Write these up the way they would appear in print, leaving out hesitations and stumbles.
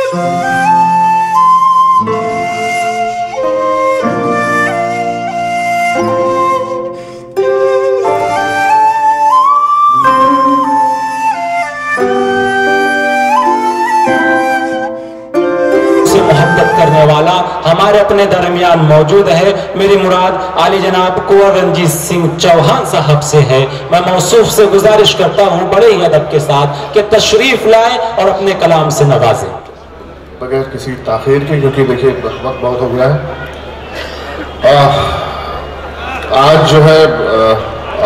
करने वाला हमारे अपने दरमियान मौजूद है। मेरी मुराद आली जनाब कुंवर रंजीत सिंह चौहान साहब से है। मैं मौसूफ से गुजारिश करता हूं बड़े ही अदब के साथ कि तशरीफ लाए और अपने कलाम से नवाजें बगैर किसी ताखीर के, क्योंकि देखिए वक्त बहुत हो गया है। आज जो है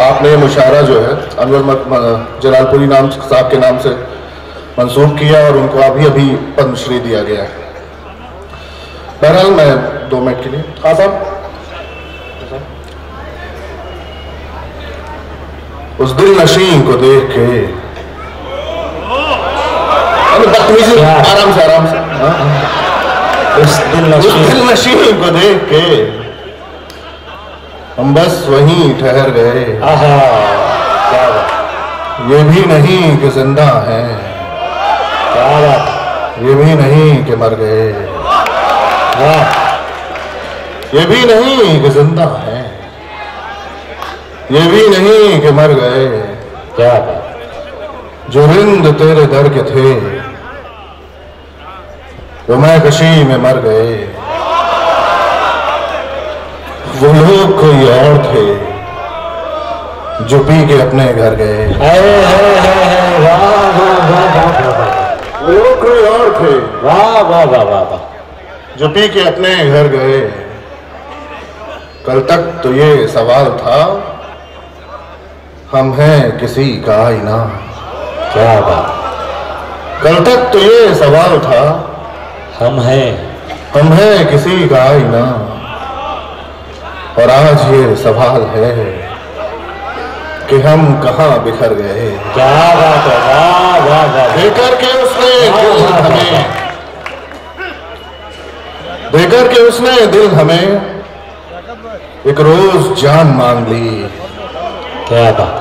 आपने मुशायरा जो है अनवर जलालपुरी नाम साहब के नाम से मंसूब किया और उनको अभी अभी पद्मश्री दिया गया है। बहरहाल मैं 2 मिनट के लिए हाँ साहब, उस दिल नशीं को देख के बदतमीजी, आराम से आराम से, उस दिल नशीं को देख के हम बस वहीं ठहर गए। ये भी नहीं कि जिंदा है, ये भी नहीं कि मर गए, ये भी नहीं कि जिंदा है, ये भी नहीं कि मर गए। क्या बात। जो रिंद तेरे दर के थे वो मैं कशी में मर गए। वो लोग कोई और थे जो पी के अपने घर गए। वो लोग कोई और थे, वाह वाह वाह वाह, जो पी के अपने घर गए। कल तक तो ये सवाल था हम हैं किसी का आईना। क्या बात। कल तक तो ये सवाल था हम हैं किसी का आईना, और आज ये सवाल है कि हम कहां बिखर गए। क्या बात है, वाह वाह वाह। देकर के उसने दिल हमें, देकर के उसने दिल हमें एक रोज जान मांग ली। क्या बात।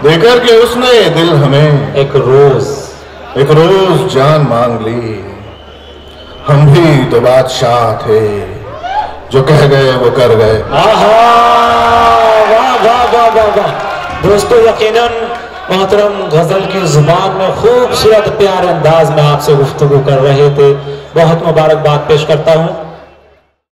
देकर के उसने दिल हमें एक रोज जान मांग ली। हम भी तो बादशाह थे जो कह गए वो कर गए। वाह वाह वाह वाह वाह। दोस्तों यकीनन मोहतरम गजल की जुबान में खूबसूरत प्यारे अंदाज में आपसे गुफ्तगू कर रहे थे। बहुत मुबारकबाद पेश करता हूँ।